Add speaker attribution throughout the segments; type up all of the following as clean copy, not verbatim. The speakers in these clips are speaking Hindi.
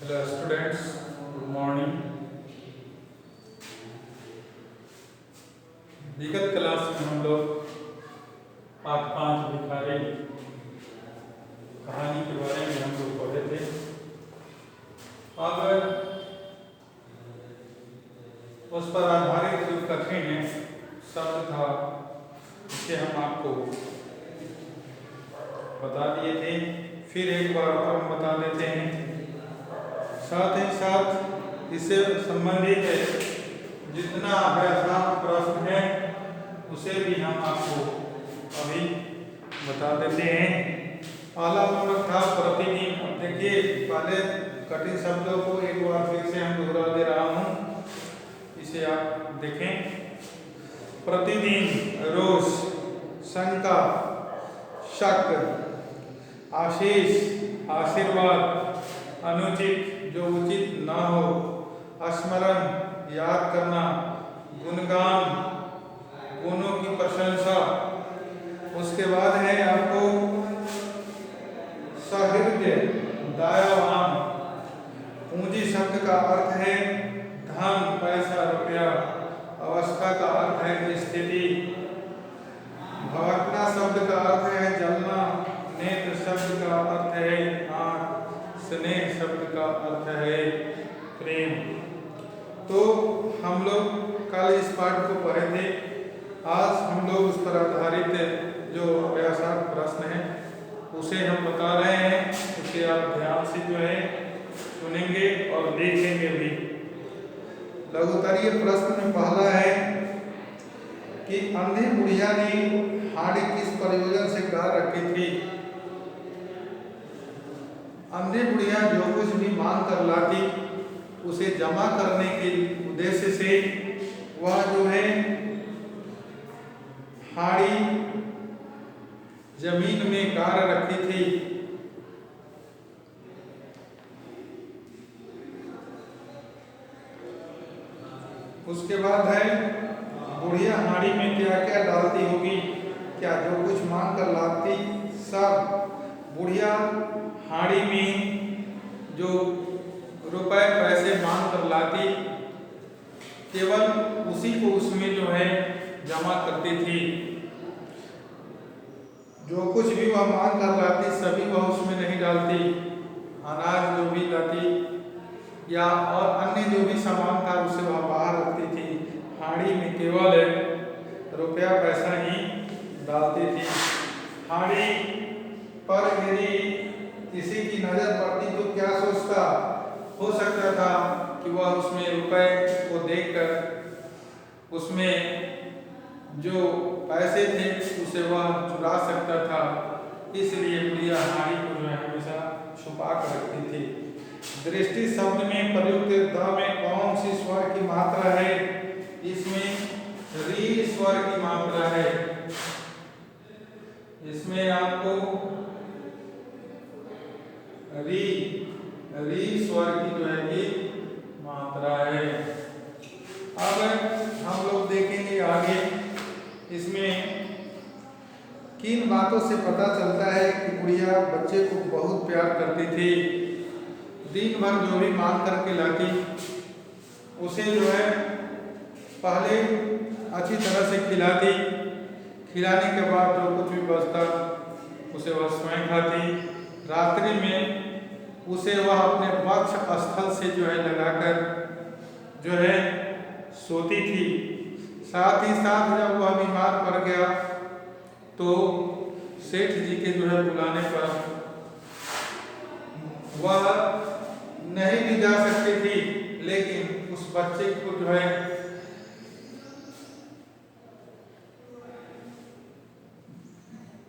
Speaker 1: Hello students, good morning. विगत क्लास में हम लोग पाठ 5 भिखारी कहानी के बारे में हम लोग पढ़े थे। अब उस पर आधारित जो कठिन शब्द था उसे हम आपको बता दिए थे, फिर एक बार हम बता देते हैं। साथ ही साथ इससे संबंधित जितना अभ्यासात्मक प्रश्न है उसे भी हम आपको अभी बता देते हैं। पहला नंबर था प्रतिदिन। अब देखिए, पहले कठिन शब्दों को एक बार फिर से हम दोहरा दे रहा हूँ, इसे आप देखें। प्रतिदिन, रोज, शंका, शक, आशीष, आशीर्वाद, अनुचित, जो उचित ना हो, स्मरण, याद करना, गुणगान, गुणों की प्रशंसा। उसके बाद है आपको सहृदय, दयावान। पूंजी शब्द का अर्थ है धन, पैसा, रुपया। अवस्था का अर्थ है स्थिति। भवकना शब्द का अर्थ है जलना। नेत्र शब्द का अर्थ है आँख। स्नेह शब्द का अर्थ है प्रेम। तो हम लोग कल इस पाठ को पढ़े थे। आज हम लोग उस पर आधारित जो अभ्यासात्मक प्रश्न है उसे हम बता रहे हैं। उसे आप ध्यान से जो है सुनेंगे और देखेंगे भी। लघुत्तरीय प्रश्न में पहला है कि अंधी बुढ़िया ने हाड़ी किस प्रयोजन से गाड़ रखी थी। अंधी बुढ़िया जो कुछ भी मांग कर लाती उसे जमा करने के उद्देश्य से वह जो है हाड़ी जमीन में गाड़ रखी थी। उसके बाद है बुढ़िया हाड़ी में क्या क्या डालती होगी। क्या जो कुछ मांग कर लाती सब बुढ़िया हाड़ी में जो रुपए पैसे मांग कर लाती केवल उसी को उसमें जो है जमा करती थी। जो कुछ भी वह मांग कर लाती सभी वह उसमें नहीं डालती। अनाज जो भी लाती या और अन्य जो भी सामान था उसे वह बाहर रखती थी। हाड़ी में केवल रुपया पैसा ही डालती थी। हाड़ी पर यदि किसी की नजर पड़ती तो क्या सोचता। हो सकता था कि वह उसमें रुपए को देखकर उसमें जो पैसे थे उसे वह चुरा सकता था। इसलिए बुढ़िया हाड़ी को जो है हमेशा छुपा कर रखती थी। दृष्टि शब्द में प्रयुक्त द में कौन सी स्वर की मात्रा है। इसमें री स्वर की मात्रा है। इसमें आपको री स्वर की जो है कि मात्रा है। अब हम लोग देखेंगे आगे इसमें किन बातों से पता चलता है कि बुढ़िया बच्चे को बहुत प्यार करती थी। दिन भर जो भी मांग करके लाती उसे जो है पहले अच्छी तरह से खिलाती। खिलाने के बाद जो कुछ भी बचता उसे वह स्वयं खाती। रात्रि में उसे वह अपने वक्ष स्थल से जो है लगाकर जो है सोती थी। साथ ही साथ जब वह बीमार पड़ गया तो सेठ जी के जो है बुलाने पर वह नहीं भी जा सकती थी, लेकिन उस बच्चे को जो है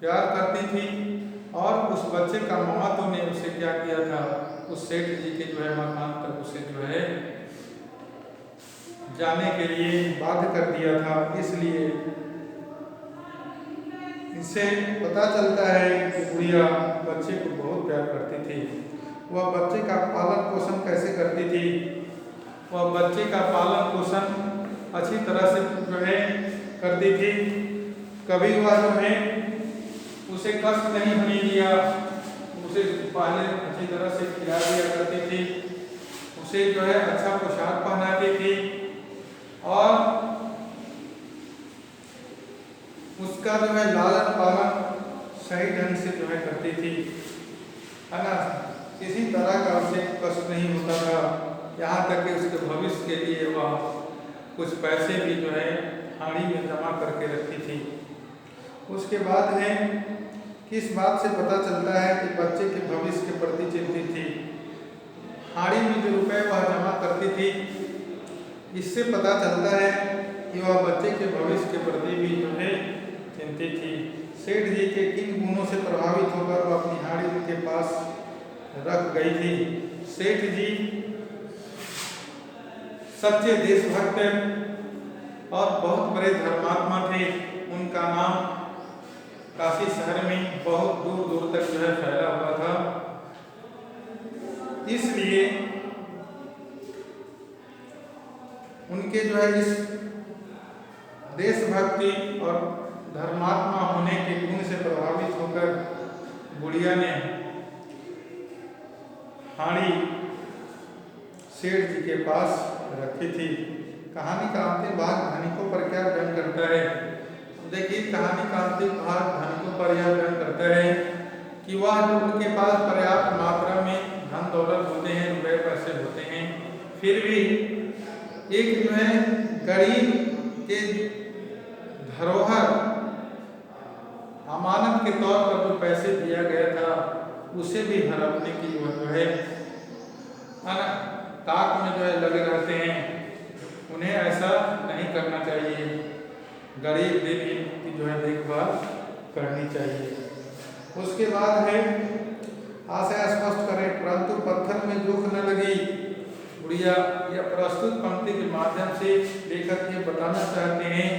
Speaker 1: प्यार करती थी। और उस बच्चे का महत्व ने उसे क्या किया था, उस सेठ जी के जो है मकान तक उसे जो है जाने के लिए बाध्य कर दिया था। इसलिए इससे पता चलता है कि बुढ़िया बच्चे को बहुत प्यार करती थी। वह बच्चे का पालन पोषण कैसे करती थी। वह बच्चे का पालन पोषण अच्छी तरह से जो है करती थी। कभी वह जो है उसे कष्ट नहीं होने दिया, उसे पहले अच्छी तरह से खिला दिया करती थी। उसे जो है अच्छा पोशाक पहनाती थी और उसका जो है लालन पालन सही ढंग से जो है करती थी, है ना। किसी तरह का उसे कष्ट नहीं होता था, यहाँ तक कि उसके भविष्य के लिए वह कुछ पैसे भी जो है हाड़ी में जमा करके रखी थी। उसके बाद है किस बात से पता चलता है कि बच्चे के भविष्य के प्रति चिंतित थी। हाड़ी में जो रुपए वह जमा करती थी, इससे पता चलता है कि वह बच्चे के भविष्य के प्रति भी जो है चिंतित थी। सेठ जी के किन गुणों से प्रभावित होकर वह अपनी हाड़ी उनके पास रख गई थी। सेठ जी सच्चे देशभक्त और बहुत बड़े धर्मात्मा थे। उनका नाम काशी शहर में बहुत दूर दूर तक जो है फैला हुआ था। इसलिए उनके जो है इस देशभक्ति और धर्मात्मा होने के गुण से प्रभावित होकर बुढ़िया ने हाड़ी सेठ जी के पास रखी थी। कहानी का अंतिम भाग धनिकों पर क्या व्यंग करता है। देखिए, कहानी का अंतिम भाग धनिकों पर यह व्यंग करता है कि वह जो उनके पास पर्याप्त मात्रा में धन दौलत होते हैं, रुपए पैसे होते हैं, फिर भी एक जो है गरीब के धरोहर अमानत के तौर पर जो पैसे दिया गया था उसे भी हड़पने की वह जो है ताक में जो है लगे रहते हैं। उन्हें ऐसा नहीं करना चाहिए। गरीब दीन की जो है देखभाल करनी चाहिए। उसके बाद है आशय स्पष्ट करें परंतु पत्थर में जोख न लगी। बुढ़िया यह प्रस्तुत पंक्ति के माध्यम से लेखक ये बताना चाहते हैं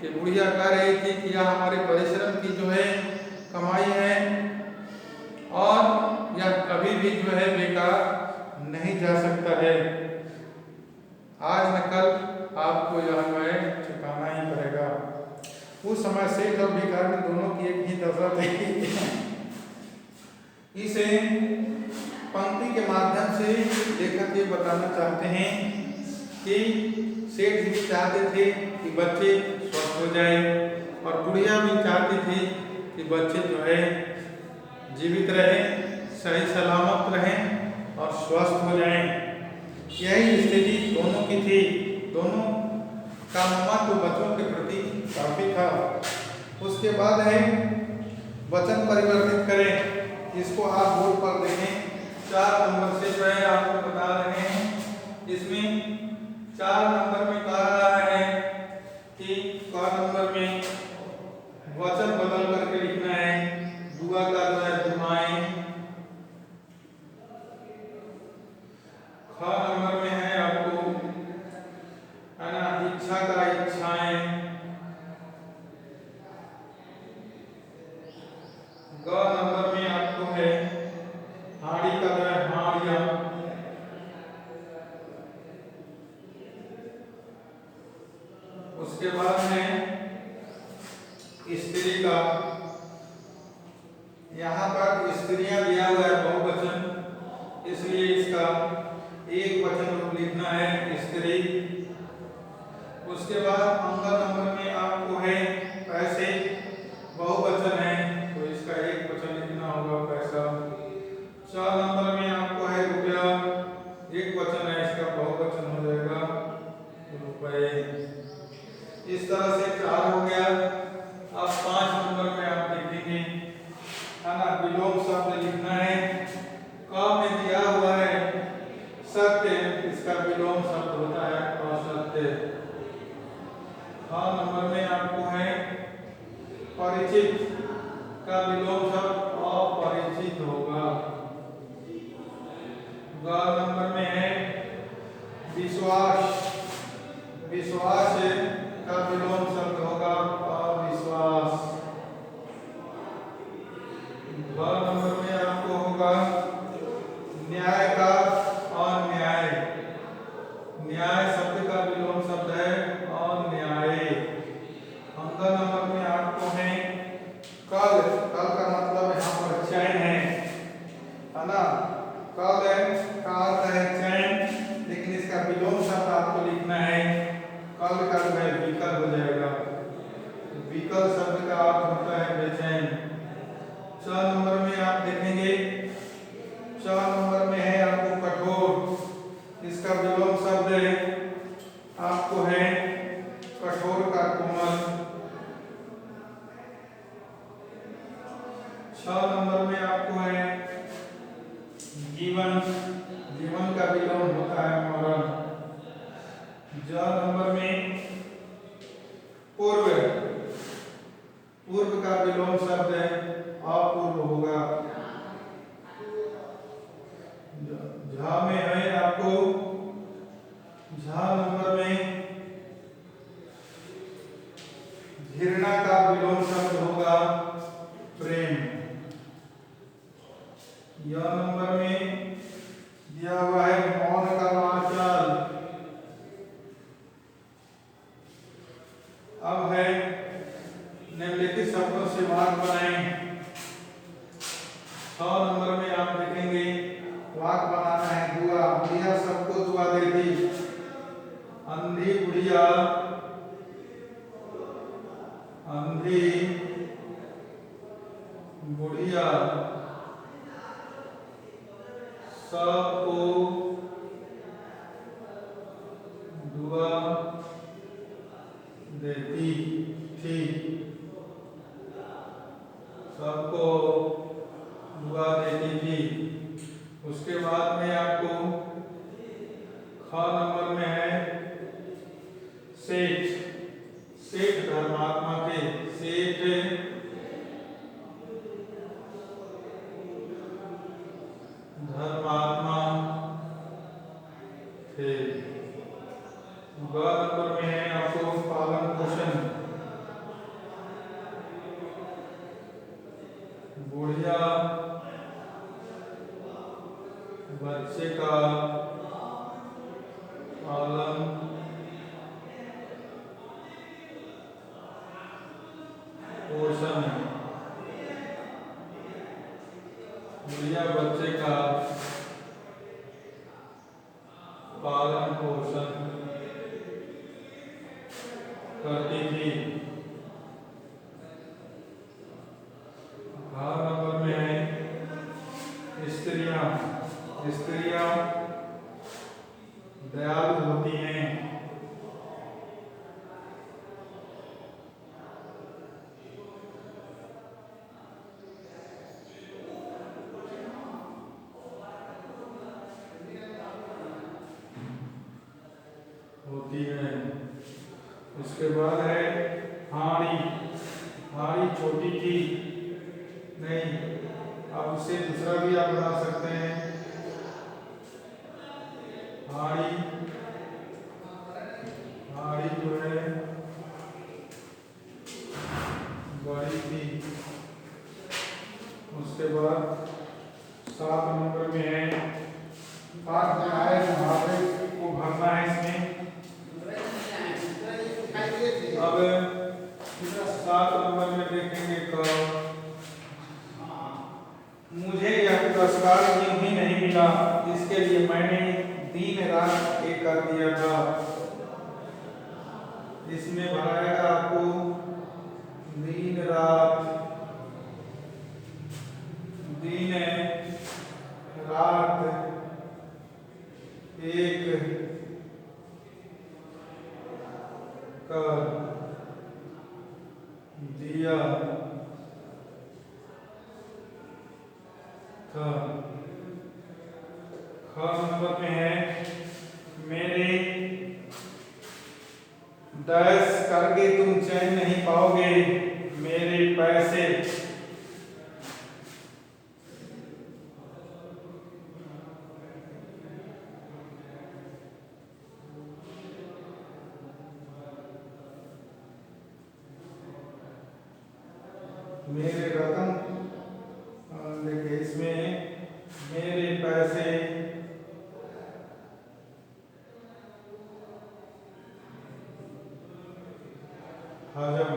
Speaker 1: कि बुढ़िया कह रही थी कि यह हमारे परिश्रम की जो है कमाई है और यह कभी भी जो है बेकार नहीं जा सकता है। आज न कल आपको यह जो है चुकाना ही पड़ेगा। उस समय सेठ और भिखारी दोनों की एक ही दशा थी। इसे पंक्ति के माध्यम से लेखक ये बताना चाहते हैं कि सेठ जी चाहते थे कि बच्चे स्वस्थ हो जाए और बुढ़िया भी चाहती थी कि बच्चे जो है जीवित रहें, सही सलामत रहें और स्वस्थ हो जाएं। यही स्थिति दोनों की थी। दोनों का महत्व बच्चों के प्रति काफी था। उसके बाद है वचन परिवर्तित करें। इसको आप बोर्ड पर देखें। 4 नंबर से जो है आपको बता रहे हैं। इसमें 4 नंबर में कह रहा है कि क नंबर में वचन बदल करके लिखना है। दुआ का जो है दुआएं। ख नंबर में है आपको है ना इच्छा का इच्छाएं। ग नंबर में आपको है हाड़ी का जो है हाड़िया। उसके बाद है स्त्री का। यहाँ पर स्त्रियां दिया हुआ है बहुवचन, इसलिए इसका एक वचन रूप लिखना है स्त्री। उसके बाद अंग नंबर में आपको है पैसे, बहुवचन है तो इसका एक वचन लिखना होगा पैसा। 4 नंबर में आपको है रुपया, एक वचन है, इसका बहुवचन हो जाएगा रुपए। इस तरह से 4 हो गया। अब 5 नंबर में आप देखेंगे है ना विलोम शब्द लिखना है। क में दिया हुआ है सत्य, इसका विलोम शब्द होता है असत्य। ख नंबर में आपको है परिचित का विलोम शब्द अपरिचित होगा। ग नंबर में है विश्वास, विश्वास का विलोम शब्द होगा अविश्वास। भ नंबर में आपको होगा न्याय का अन्याय, न्याय शब्द का विलोम शब्द है अन्याय। अंक नंबर में आपको है कल, कल का मतलब यहाँ पर चैन है ना। कल का अर्थ है चैन, इसका विलोम शब्द आपको लिखना है। कल का जो है विकल हो जाएगा। विकल शब्द का अर्थ होता है बेचैन। 6 नंबर में आप देखेंगे, 4 नंबर में है आपको कठोर। इसका विलोम शब्द आपको है कठोर का कोमल। 6 नंबर में आपको है जीवन। जीवन का विलोम होता है मरण। 6 नंबर में पूर्व। पूर्व का विलोम शब्द है अपूर्व होगा। झा में है आपको, झा नंबर में घृणा का विलोम शब्द होगा प्रेम। यह नंबर में दिया हुआ है मौन का वाचाल। अब है निम्नलिखित शब्दों से वाक्य बनाएं। 6 नंबर में आप देखेंगे वाक्य बनाना है दुआ। बुढ़िया सबको दुआ देती। अंधी बुढ़िया, अंधी बुढ़िया सबको दुआ देती थी। सबको दुआ देती थी। उसके बाद में आपको ख नंबर में है सेठ। सेठ धर्मात्मा के। सेठ धर्मात्मा थे। ग नंबर में है आपको पालन पोषण। बुढ़िया बच्चे का पालन पोषण। बुढ़िया बच्चे का पालन पोषण करती थी। घ नंबर में है स्त्रियां। स्त्रियां दयालु होती हैं। होती है। उसके बाद है हाड़ी। हाड़ी छोटी थी नहीं, अब उससे दूसरा भी आप बना सकते हैं। हाड़ी, हाड़ी जो है बड़ी थी। उसके बाद 7 नंबर में है पाठ आए मुहावरे को भरना है इसमें। अब 7 नंबर में देखेंगे क मुझे यह पुरस्कार यूं ही नहीं मिला, इसके लिए मैंने दिन रात एक कर दिया था। इसमें भराएगा आपको दिन रात। दिन रात एक कर दिया था। ख नंबर में है मेरे डैश करके तुम चैन नहीं पाओगे, मेरे पैसे। मेरे रतन, देखिए इसमें मेरे पैसे हजम।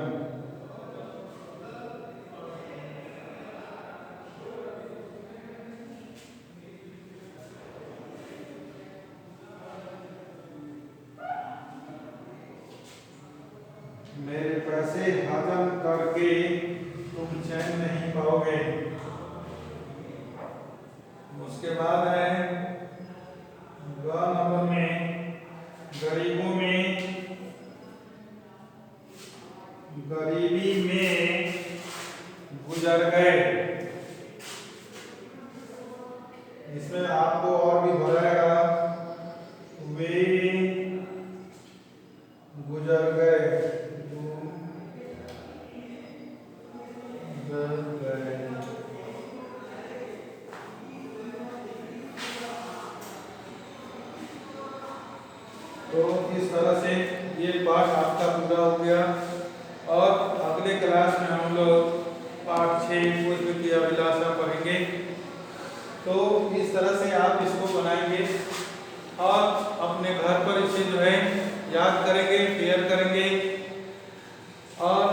Speaker 1: ऐसे हजम करके तुम चैन नहीं पाओगे। उसके बाद है ग नंबर में गरीबी में गुजर गए। इसमें आपको और भी हो जाएगा, वे गुजर गए, तो इस तरह से ये पाठ आपका पूरा हो गया। और अगले क्लास में हम लोग पाठ 6 पुष्प की अभिलाषा पढ़ेंगे। तो इस तरह से आप इसको बनाएंगे और अपने घर पर इसे जो है याद करेंगे, शेयर करेंगे। और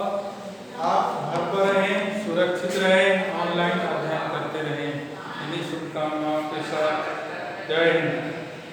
Speaker 1: आप घर पर रहें, सुरक्षित रहें, ऑनलाइन अध्ययन करते रहें। इन्हीं शुभकामनाओं के साथ जय हिंद।